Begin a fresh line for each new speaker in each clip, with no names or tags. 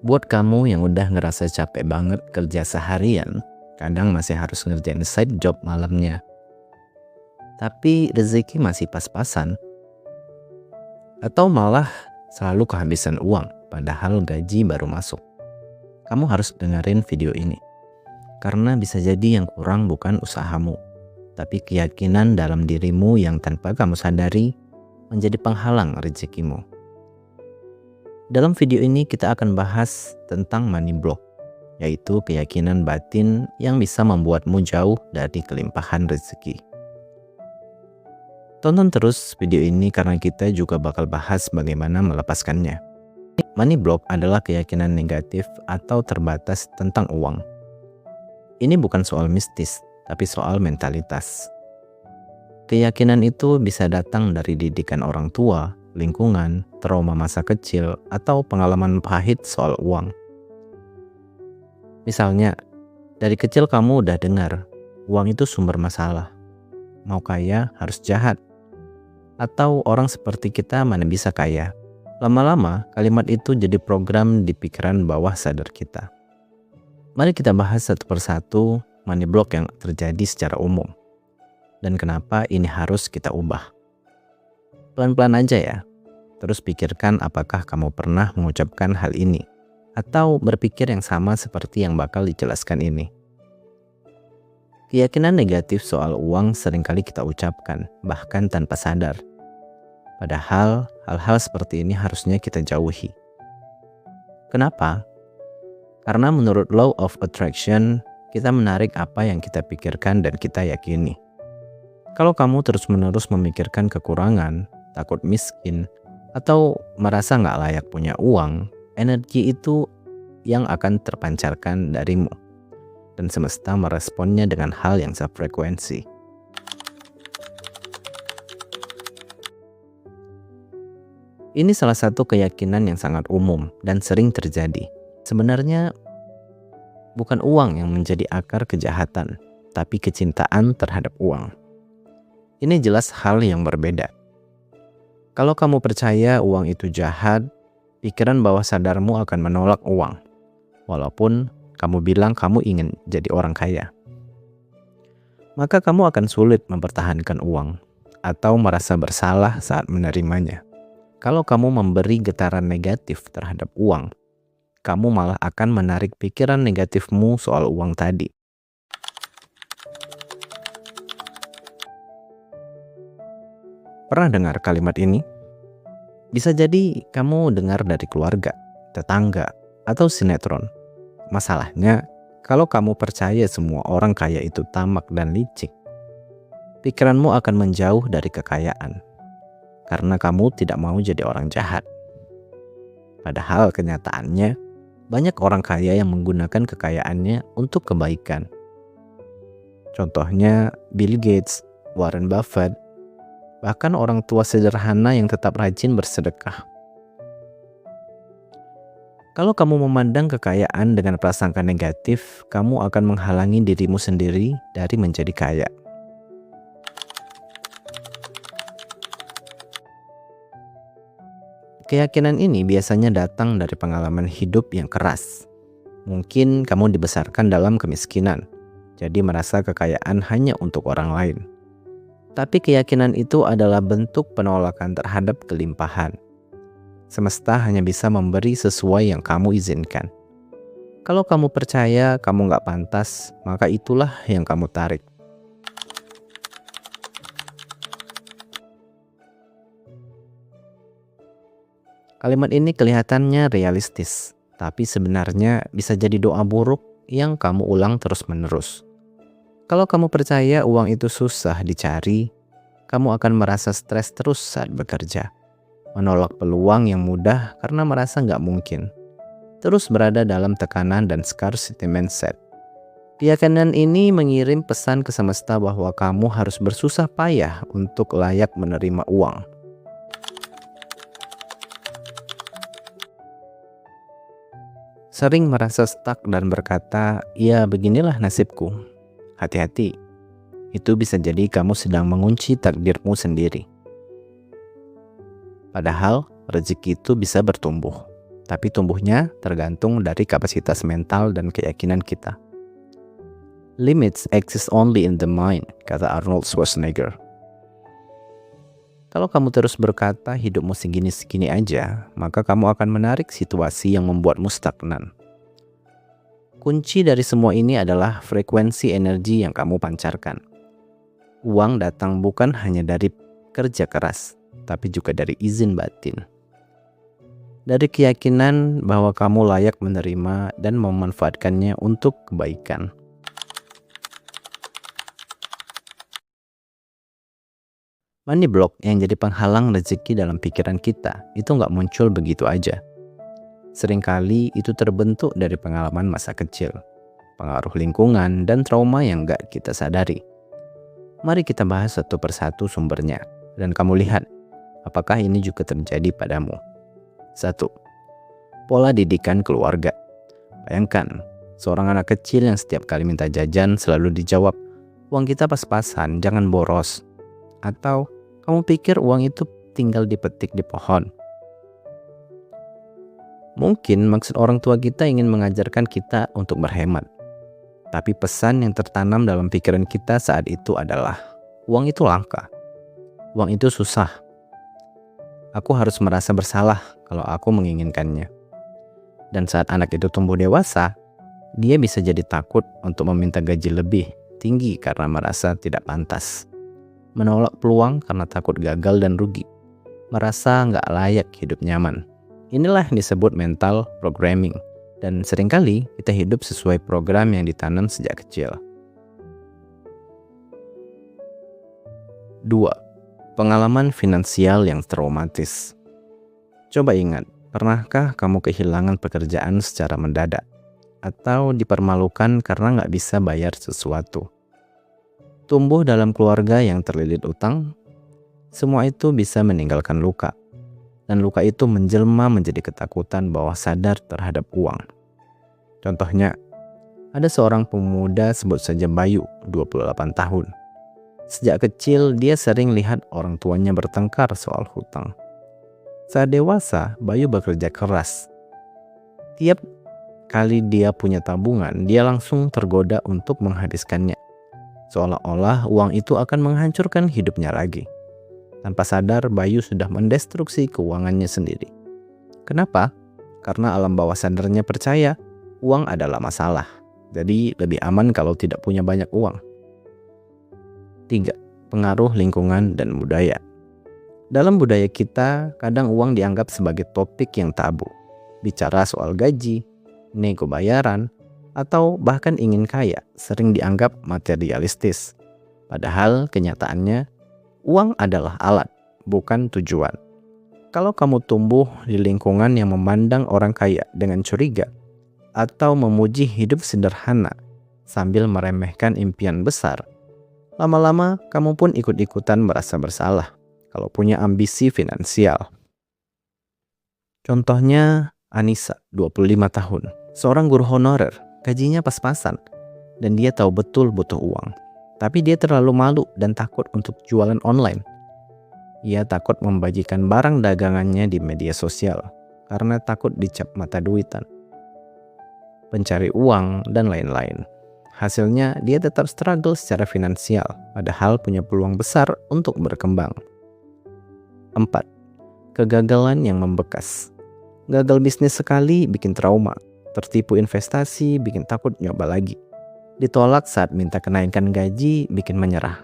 Buat kamu yang udah ngerasa capek banget kerja seharian, kadang masih harus ngerjain side job malamnya, tapi rezeki masih pas-pasan, atau malah selalu kehabisan uang padahal gaji baru masuk. Kamu harus dengerin video ini, karena bisa jadi yang kurang bukan usahamu, tapi keyakinan dalam dirimu yang tanpa kamu sadari menjadi penghalang rezekimu. Dalam video ini kita akan bahas tentang money block, yaitu keyakinan batin yang bisa membuatmu jauh dari kelimpahan rezeki. Tonton terus video ini karena kita juga bakal bahas bagaimana melepaskannya. Money block adalah keyakinan negatif atau terbatas tentang uang. Ini bukan soal mistis, tapi soal mentalitas. Keyakinan itu bisa datang dari didikan orang tua, lingkungan, trauma masa kecil, atau pengalaman pahit soal uang. Misalnya, dari kecil kamu udah dengar, uang itu sumber masalah. Mau kaya harus jahat. Atau orang seperti kita mana bisa kaya. Lama-lama, kalimat itu jadi program di pikiran bawah sadar kita. Mari kita bahas satu persatu money block yang terjadi secara umum. Dan kenapa ini harus kita ubah. Pelan-pelan aja ya. Terus pikirkan apakah kamu pernah mengucapkan hal ini. Atau berpikir yang sama seperti yang bakal dijelaskan ini. Keyakinan negatif soal uang seringkali kita ucapkan, bahkan tanpa sadar. Padahal hal-hal seperti ini harusnya kita jauhi. Kenapa? Karena menurut Law of Attraction, kita menarik apa yang kita pikirkan dan kita yakini. Kalau kamu terus-menerus memikirkan kekurangan, takut miskin, atau merasa nggak layak punya uang, energi itu yang akan terpancarkan darimu. Dan semesta meresponnya dengan hal yang sefrekuensi. Ini salah satu keyakinan yang sangat umum dan sering terjadi. Sebenarnya bukan uang yang menjadi akar kejahatan, tapi kecintaan terhadap uang. Ini jelas hal yang berbeda. Kalau kamu percaya uang itu jahat, pikiran bawah sadarmu akan menolak uang. Walaupun kamu bilang kamu ingin jadi orang kaya. Maka kamu akan sulit mempertahankan uang atau merasa bersalah saat menerimanya. Kalau kamu memberi getaran negatif terhadap uang, kamu malah akan menarik pikiran negatifmu soal uang tadi. Pernah dengar kalimat ini? Bisa jadi kamu dengar dari keluarga, tetangga, atau sinetron. Masalahnya, kalau kamu percaya semua orang kaya itu tamak dan licik, pikiranmu akan menjauh dari kekayaan. Karena kamu tidak mau jadi orang jahat. Padahal kenyataannya, banyak orang kaya yang menggunakan kekayaannya untuk kebaikan. Contohnya Bill Gates, Warren Buffett, bahkan orang tua sederhana yang tetap rajin bersedekah. Kalau kamu memandang kekayaan dengan prasangka negatif, kamu akan menghalangi dirimu sendiri dari menjadi kaya. Keyakinan ini biasanya datang dari pengalaman hidup yang keras. Mungkin kamu dibesarkan dalam kemiskinan, jadi merasa kekayaan hanya untuk orang lain. Tapi keyakinan itu adalah bentuk penolakan terhadap kelimpahan. Semesta hanya bisa memberi sesuai yang kamu izinkan. Kalau kamu percaya kamu nggak pantas, maka itulah yang kamu tarik. Kalimat ini kelihatannya realistis, tapi sebenarnya bisa jadi doa buruk yang kamu ulang terus-menerus. Kalau kamu percaya uang itu susah dicari, kamu akan merasa stres terus saat bekerja. Menolak peluang yang mudah karena merasa nggak mungkin. Terus berada dalam tekanan dan scarcity mindset. Keyakinan ini mengirim pesan ke semesta bahwa kamu harus bersusah payah untuk layak menerima uang. Sering merasa stuck dan berkata, ya beginilah nasibku. Hati-hati, itu bisa jadi kamu sedang mengunci takdirmu sendiri. Padahal rezeki itu bisa bertumbuh, tapi tumbuhnya tergantung dari kapasitas mental dan keyakinan kita. Limits exist only in the mind, kata Arnold Schwarzenegger. Kalau kamu terus berkata hidupmu segini-segini aja, maka kamu akan menarik situasi yang membuatmu stagnan. Kunci dari semua ini adalah frekuensi energi yang kamu pancarkan. Uang datang bukan hanya dari kerja keras, tapi juga dari izin batin. Dari keyakinan bahwa kamu layak menerima dan memanfaatkannya untuk kebaikan. Money block yang jadi penghalang rezeki dalam pikiran kita itu nggak muncul begitu aja. Seringkali itu terbentuk dari pengalaman masa kecil, pengaruh lingkungan, dan trauma yang nggak kita sadari. Mari kita bahas satu persatu sumbernya, dan kamu lihat apakah ini juga terjadi padamu. 1. Pola didikan keluarga. Bayangkan, seorang anak kecil yang setiap kali minta jajan selalu dijawab, "Uang kita pas-pasan, jangan boros." Atau, "Kamu pikir uang itu tinggal dipetik di pohon?" Mungkin maksud orang tua kita ingin mengajarkan kita untuk berhemat. Tapi pesan yang tertanam dalam pikiran kita saat itu adalah, uang itu langka. Uang itu susah. Aku harus merasa bersalah kalau aku menginginkannya. Dan saat anak itu tumbuh dewasa, dia bisa jadi takut untuk meminta gaji lebih tinggi karena merasa tidak pantas. Menolak peluang karena takut gagal dan rugi. Merasa nggak layak hidup nyaman. Inilah yang disebut mental programming. Dan seringkali kita hidup sesuai program yang ditanam sejak kecil. 2. Pengalaman finansial yang traumatis. Coba ingat, pernahkah kamu kehilangan pekerjaan secara mendadak? Atau dipermalukan karena nggak bisa bayar sesuatu? Tumbuh dalam keluarga yang terlilit utang? Semua itu bisa meninggalkan luka. Dan luka itu menjelma menjadi ketakutan bawah sadar terhadap uang. Contohnya, ada seorang pemuda sebut saja Bayu, 28 tahun. Sejak kecil, dia sering lihat orang tuanya bertengkar soal hutang. Saat dewasa, Bayu bekerja keras. Tiap kali dia punya tabungan, dia langsung tergoda untuk menghabiskannya. Seolah-olah uang itu akan menghancurkan hidupnya lagi. Tanpa sadar, Bayu sudah mendestruksi keuangannya sendiri. Kenapa? Karena alam bawah sadarnya percaya uang adalah masalah. Jadi lebih aman kalau tidak punya banyak uang. 3. Pengaruh lingkungan dan budaya. Dalam budaya kita, kadang uang dianggap sebagai topik yang tabu. Bicara soal gaji, nego bayaran, atau bahkan ingin kaya sering dianggap materialistis. Padahal kenyataannya, uang adalah alat, bukan tujuan. Kalau kamu tumbuh di lingkungan yang memandang orang kaya dengan curiga, atau memuji hidup sederhana sambil meremehkan impian besar, lama-lama kamu pun ikut-ikutan merasa bersalah kalau punya ambisi finansial. Contohnya Anissa, 25 tahun, seorang guru honorer, gajinya pas-pasan, dan dia tahu betul butuh uang. Tapi dia terlalu malu dan takut untuk jualan online. Ia takut membagikan barang dagangannya di media sosial karena takut dicap mata duitan, pencari uang, dan lain-lain. Hasilnya, dia tetap struggle secara finansial, padahal punya peluang besar untuk berkembang. 4. Kegagalan yang membekas. Gagal bisnis sekali bikin trauma, tertipu investasi bikin takut nyoba lagi. Ditolak saat minta kenaikan gaji bikin menyerah.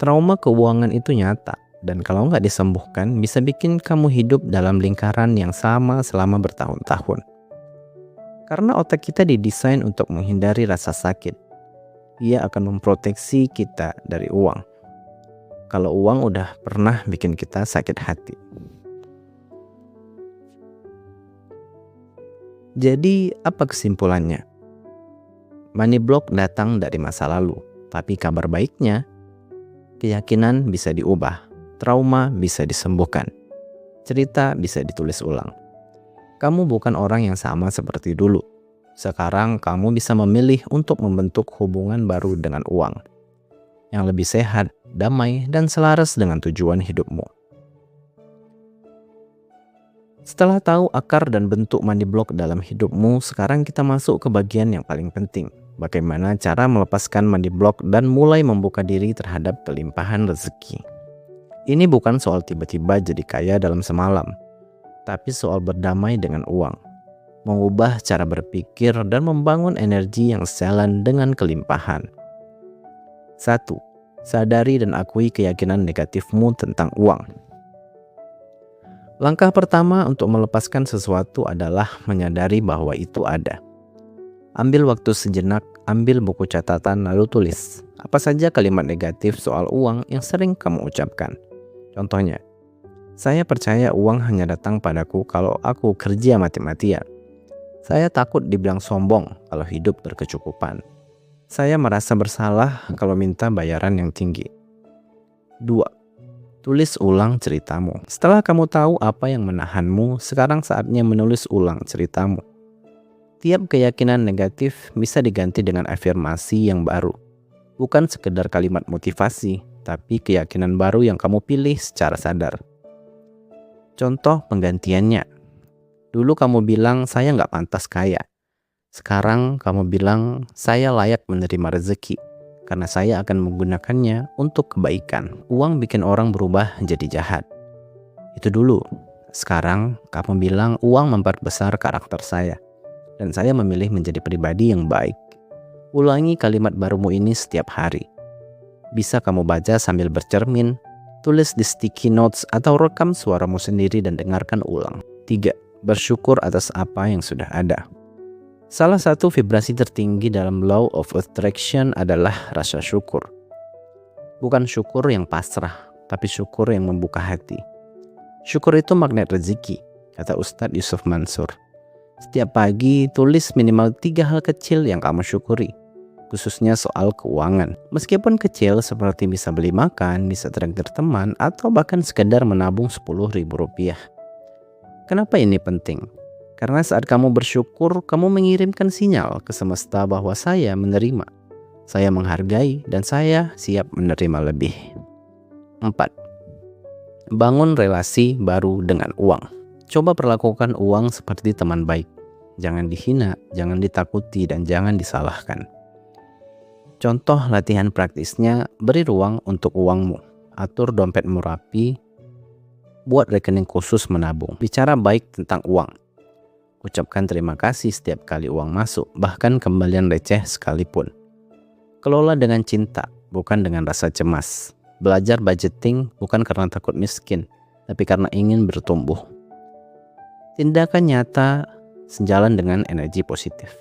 Trauma keuangan itu nyata, dan kalau nggak disembuhkan bisa bikin kamu hidup dalam lingkaran yang sama selama bertahun-tahun. Karena otak kita didesain untuk menghindari rasa sakit. Ia akan memproteksi kita dari uang. Kalau uang udah pernah bikin kita sakit hati. Jadi apa kesimpulannya? Money block datang dari masa lalu, tapi kabar baiknya, keyakinan bisa diubah, trauma bisa disembuhkan, cerita bisa ditulis ulang. Kamu bukan orang yang sama seperti dulu. Sekarang kamu bisa memilih untuk membentuk hubungan baru dengan uang, yang lebih sehat, damai, dan selaras dengan tujuan hidupmu. Setelah tahu akar dan bentuk money block dalam hidupmu, sekarang kita masuk ke bagian yang paling penting. Bagaimana cara melepaskan money block dan mulai membuka diri terhadap kelimpahan rezeki. Ini bukan soal tiba-tiba jadi kaya dalam semalam, tapi soal berdamai dengan uang, mengubah cara berpikir dan membangun energi yang sejalan dengan kelimpahan. 1. Sadari dan akui keyakinan negatifmu tentang uang. Langkah pertama untuk melepaskan sesuatu adalah menyadari bahwa itu ada. Ambil waktu sejenak, ambil buku catatan lalu tulis apa saja kalimat negatif soal uang yang sering kamu ucapkan. Contohnya, saya percaya uang hanya datang padaku kalau aku kerja mati-matian. Saya takut dibilang sombong kalau hidup berkecukupan. Saya merasa bersalah kalau minta bayaran yang tinggi. 2. Tulis ulang ceritamu. Setelah kamu tahu apa yang menahanmu, sekarang saatnya menulis ulang ceritamu. Tiap keyakinan negatif bisa diganti dengan afirmasi yang baru. Bukan sekedar kalimat motivasi, tapi keyakinan baru yang kamu pilih secara sadar. Contoh penggantiannya. Dulu kamu bilang saya nggak pantas kaya. Sekarang kamu bilang saya layak menerima rezeki karena saya akan menggunakannya untuk kebaikan. Uang bikin orang berubah jadi jahat. Itu dulu. Sekarang kamu bilang uang memperbesar karakter saya dan saya memilih menjadi pribadi yang baik. Ulangi kalimat barumu ini setiap hari. Bisa kamu baca sambil bercermin, tulis di sticky notes atau rekam suaramu sendiri dan dengarkan ulang. 3. Bersyukur atas apa yang sudah ada. Salah satu vibrasi tertinggi dalam Law of Attraction adalah rasa syukur. Bukan syukur yang pasrah, tapi syukur yang membuka hati. Syukur itu magnet rezeki, kata Ustadz Yusuf Mansur. Setiap pagi, tulis minimal 3 hal kecil yang kamu syukuri, khususnya soal keuangan. Meskipun kecil seperti bisa beli makan, bisa traktir teman, atau bahkan sekedar menabung Rp10.000. Kenapa ini penting? Karena saat kamu bersyukur, kamu mengirimkan sinyal ke semesta bahwa saya menerima, saya menghargai, dan saya siap menerima lebih. 4. Bangun relasi baru dengan uang. Coba perlakukan uang seperti teman baik. Jangan dihina, jangan ditakuti, dan jangan disalahkan. Contoh latihan praktisnya, beri ruang untuk uangmu. Atur dompetmu rapi, buat rekening khusus menabung. Bicara baik tentang uang. Ucapkan terima kasih setiap kali uang masuk, bahkan kembalian receh sekalipun. Kelola dengan cinta, bukan dengan rasa cemas. Belajar budgeting bukan karena takut miskin, tapi karena ingin bertumbuh. Tindakan nyata sejalan dengan energi positif.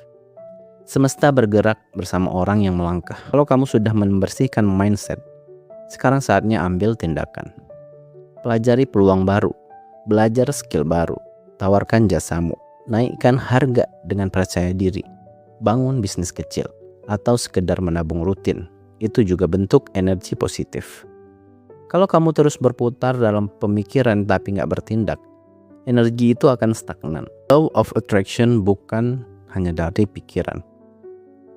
Semesta bergerak bersama orang yang melangkah. Kalau kamu sudah membersihkan mindset, sekarang saatnya ambil tindakan. Pelajari peluang baru, belajar skill baru, tawarkan jasamu, naikkan harga dengan percaya diri, bangun bisnis kecil, atau sekedar menabung rutin. Itu juga bentuk energi positif. Kalau kamu terus berputar dalam pemikiran tapi nggak bertindak, energi itu akan stagnan. Law of Attraction bukan hanya dari pikiran,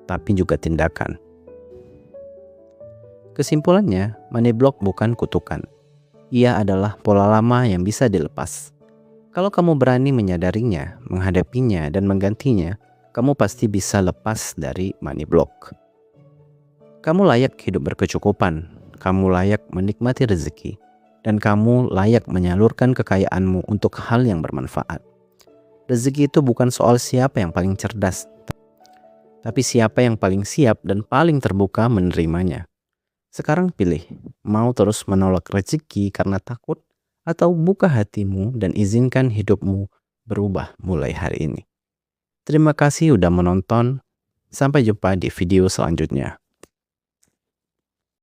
tapi juga tindakan. Kesimpulannya, money block bukan kutukan. Ia adalah pola lama yang bisa dilepas. Kalau kamu berani menyadarinya, menghadapinya, dan menggantinya, kamu pasti bisa lepas dari money block. Kamu layak hidup berkecukupan, kamu layak menikmati rezeki, dan kamu layak menyalurkan kekayaanmu untuk hal yang bermanfaat. Rezeki itu bukan soal siapa yang paling cerdas, tapi siapa yang paling siap dan paling terbuka menerimanya. Sekarang pilih, mau terus menolak rezeki karena takut, atau buka hatimu dan izinkan hidupmu berubah mulai hari ini. Terima kasih udah menonton, sampai jumpa di video selanjutnya.